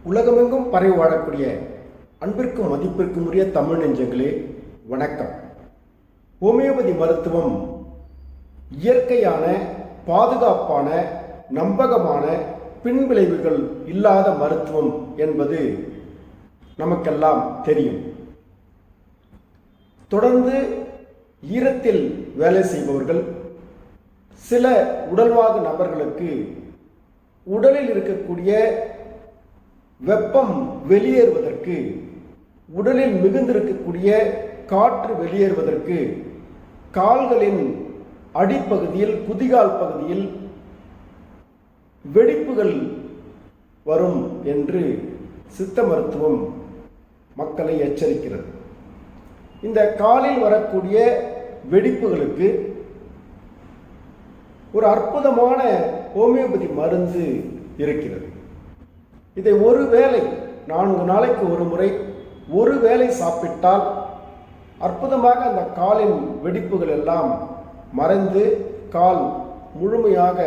உலகமெங்கும் பரவி வாழக்கூடிய அன்பிற்கும் மதிப்பிற்கும் உரிய தமிழ் நெஞ்சங்களே வணக்கம். ஹோமியோபதி மருத்துவம் இயற்கையான, பாதுகாப்பான, நம்பகமான, பின்விளைவுகள் இல்லாத மருத்துவம் என்பது நமக்கெல்லாம் தெரியும். தொடர்ந்து ஈரத்தில் வேலை செய்பவர்கள், சில உடல்வாகு நபர்களுக்கு உடலில் இருக்கக்கூடிய வெப்பம் வெளியேறுவதற்கு, உடலில் மிகுந்திருக்கக்கூடிய காற்று வெளியேறுவதற்கு கால்களின் அடிப்பகுதியில், குதிகால் பகுதியில் வெடிப்புகள் வரும் என்று சித்த மருத்துவம் மக்களை எச்சரிக்கிறது. இந்த காலில் வரக்கூடிய வெடிப்புகளுக்கு ஒரு அற்புதமான ஹோமியோபதி மருந்து இருக்கிறது. இதை ஒருவேளை 4 நாளைக்கு ஒரு முறை ஒரு வேளை சாப்பிட்டால் அற்புதமாக அந்த காலின் வெடிப்புகள் எல்லாம் மறைந்து கால் முழுமையாக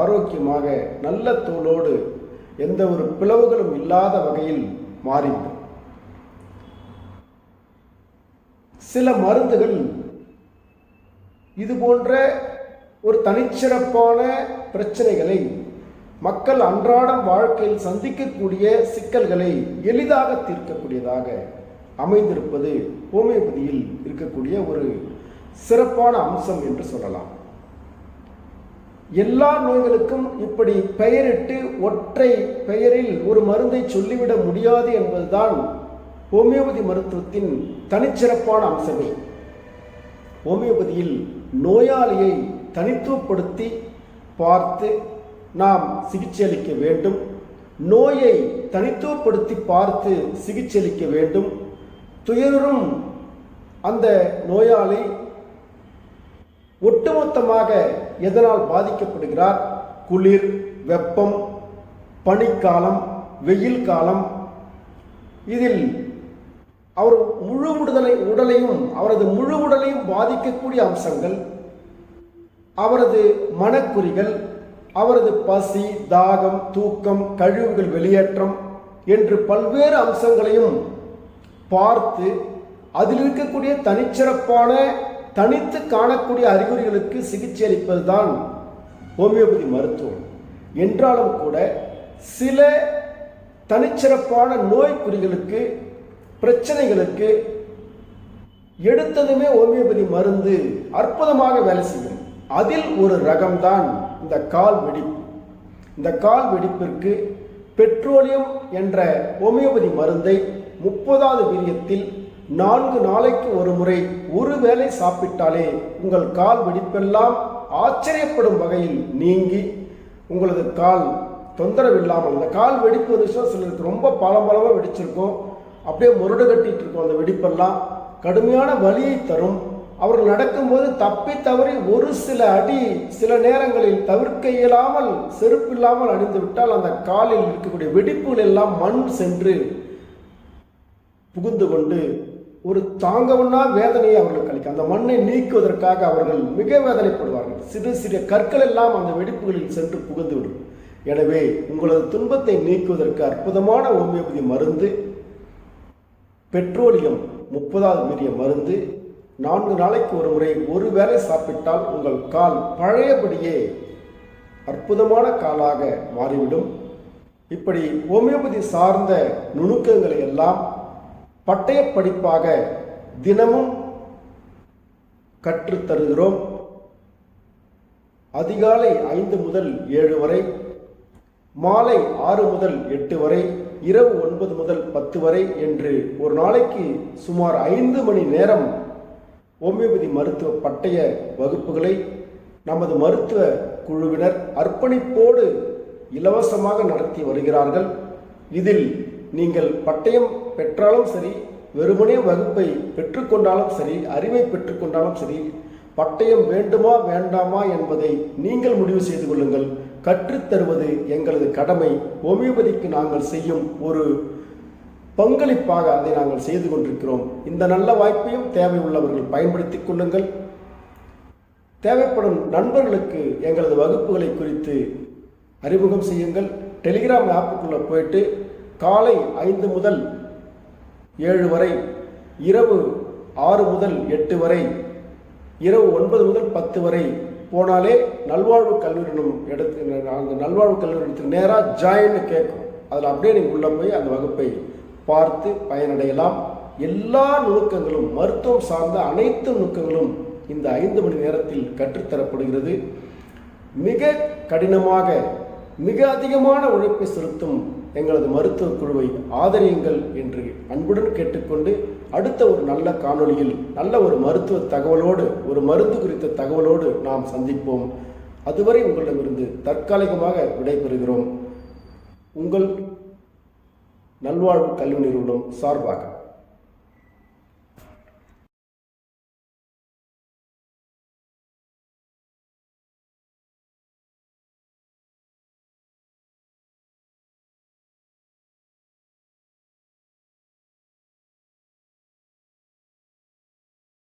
ஆரோக்கியமாக நல்ல தோலோடு எந்த ஒரு பிளவுகளும் இல்லாத வகையில் மாறிவிடும். சில மருந்துகள் இது போன்ற ஒரு தனிச்சிறப்பான பிரச்சனைகளை, மக்கள் அன்றாடம் வாழ்க்கையில் சந்திக்கக்கூடிய சிக்கல்களை எளிதாக தீர்க்கக்கூடியதாக அமைந்திருப்பது ஹோமியோபதியில் இருக்கக்கூடிய ஒரு சிறப்பான அம்சம் என்று சொல்லலாம். எல்லா நோய்களுக்கும் இப்படி பெயரிட்டு ஒற்றை பெயரில் ஒரு மருந்தை சொல்லிவிட முடியாது என்பதுதான் ஹோமியோபதி மருத்துவத்தின் தனிச்சிறப்பான அம்சமே. ஹோமியோபதியில் நோயாளியை தனித்துவப்படுத்தி பார்த்து நாம் சிகிச்சை அளிக்க வேண்டும். நோயை தனித்துவப்படுத்தி பார்த்து சிகிச்சை அளிக்க வேண்டும். துயரும் அந்த நோயாளி ஒட்டுமொத்தமாக எதனால் பாதிக்கப்படுகிறார், குளிர், வெப்பம், பனிக்காலம், வெயில் காலம், இதில் அவர் முழு உடலையும் அவரது முழு உடலையும் பாதிக்கக்கூடிய அம்சங்கள், அவரது மனக்குறிகள், அவரது பசி, தாகம், தூக்கம், கழிவுகள் வெளியேற்றம் என்று பல்வேறு அம்சங்களையும் பார்த்து அதில் இருக்கக்கூடிய தனிச்சிறப்பான, தனித்து காணக்கூடிய அறிகுறிகளுக்கு சிகிச்சை அளிப்பதுதான் ஹோமியோபதி மருத்துவம். என்றாலும் கூட சில தனிச்சிறப்பான நோய்க்குறிகளுக்கு, பிரச்சனைகளுக்கு எடுத்ததுமே ஹோமியோபதி மருந்து அற்புதமாக வேலை செய்யும். அதில் ஒரு ரகம்தான் இந்த கால் வெடிப்பு. இந்த கால் வெடிப்பிற்கு பெட்ரோலியம் என்ற ஹோமியோபதி மருந்தை 30வது வீரியத்தில் 4 நாளைக்கு ஒரு முறை ஒரு வேளை சாப்பிட்டாலே உங்கள் கால் வெடிப்பெல்லாம் ஆச்சரியப்படும் வகையில் நீங்கி உங்களது கால் தொந்தரவு இல்லாமல், இந்த கால் வெடிப்பு வந்துச்சுன்னா சிலருக்கு ரொம்ப பலமாக வெடிச்சிருக்கும், அப்படியே முரடு கட்டிட்டு இருக்கும். அந்த வெடிப்பெல்லாம் கடுமையான வலியை தரும். அவர்கள் நடக்கும்போது தப்பி தவறி ஒரு சில அடி சில நேரங்களில் தவிர்க்க இயலாமல் செருப்பில்லாமல் அணிந்து விட்டால் அந்த காலில் இருக்கக்கூடிய வெடிப்புகள் எல்லாம் மண் சென்று புகுந்து கொண்டு ஒரு தாங்கவண்ணா வேதனையை அவர்களுக்கு அளிக்கும். அந்த மண்ணை நீக்குவதற்காக அவர்கள் மிக வேதனைப்படுவார்கள். சிறு சிறிய கற்கள் எல்லாம் அந்த வெடிப்புகளில் சென்று புகுந்துவிடும். எனவே உங்களது துன்பத்தை நீக்குவதற்கு அற்புதமான ஹோமியோபதி மருந்து பெட்ரோலியம் 30வது வீரிய மருந்து 4 நாளைக்கு ஒரு முறை ஒரு வேளை சாப்பிட்டால் உங்கள் கால் பழையபடியே அற்புதமான காலாக மாறிவிடும். இப்படி ஹோமியோபதி சார்ந்த நுணுக்கங்களை எல்லாம் பட்டய படிப்பாக தினமும் கற்றுத்தருகிறோம். அதிகாலை 5 முதல் 7 வரை, மாலை 6 முதல் 8 வரை, இரவு 9 முதல் 10 வரை என்று ஒரு நாளைக்கு சுமார் 5 மணி நேரம் ஹோமியோபதி மருத்துவ பட்டய வகுப்புகளை நமது மருத்துவ குழுவினர் அர்ப்பணிப்போடு இலவசமாக நடத்தி வருகிறார்கள். இதில் நீங்கள் பட்டயம் பெற்றாலும் சரி, வெறுமனே வகுப்பை பெற்றுக்கொண்டாலும் சரி, அறிவை பெற்றுக்கொண்டாலும் சரி, பட்டயம் வேண்டுமா வேண்டாமா என்பதை நீங்கள் முடிவு செய்து கொள்ளுங்கள். கற்றுத்தருவது எங்களது கடமை. ஹோமியோபதிக்கு நாங்கள் செய்யும் ஒரு பங்களிப்பாக அதை நாங்கள் செய்து கொண்டிருக்கிறோம். இந்த நல்ல வாய்ப்பையும் தேவை உள்ளவர்கள் பயன்படுத்திக் கொள்ளுங்கள். தேவைப்படும் நண்பர்களுக்கு எங்களது வகுப்புகளை குறித்து அறிமுகம் செய்யுங்கள். டெலிகிராம் ஆப்புக்குள்ளே போயிட்டு காலை 5 முதல் 7 வரை, இரவு 6 முதல் 8 வரை, இரவு 9 முதல் 10 வரை போனாலே நல்வாழ்வு கல்வி அந்த நல்வாழ்வு கல்லூரி நேராக ஜாயின்னு கேட்கும். அதில் அப்படியே நீங்கள் உள்ளே போய் அந்த வகுப்பை பார்த்து பயனடையலாம். எல்லா நுணுக்கங்களும், மருத்துவம் சார்ந்த அனைத்து நுணுக்கங்களும் இந்த 5 மணி நேரத்தில் கற்றுத்தரப்படுகிறது. மிக கடினமாக, மிக அதிகமான உழைப்பை செலுத்தும் எங்களது மருத்துவ குழுவை ஆதரியுங்கள் என்று அன்புடன் கேட்டுக்கொண்டு, அடுத்த ஒரு நல்ல காணொளியில் நல்ல ஒரு மருத்துவ தகவலோடு, ஒரு மருந்து குறித்த தகவலோடு நாம் சந்திப்போம். அதுவரை உங்களிடமிருந்து தற்காலிகமாக விடைபெறுகிறோம். உங்கள் நல்வாழ்வு கல்வி நிறுவனம் சார்பாக.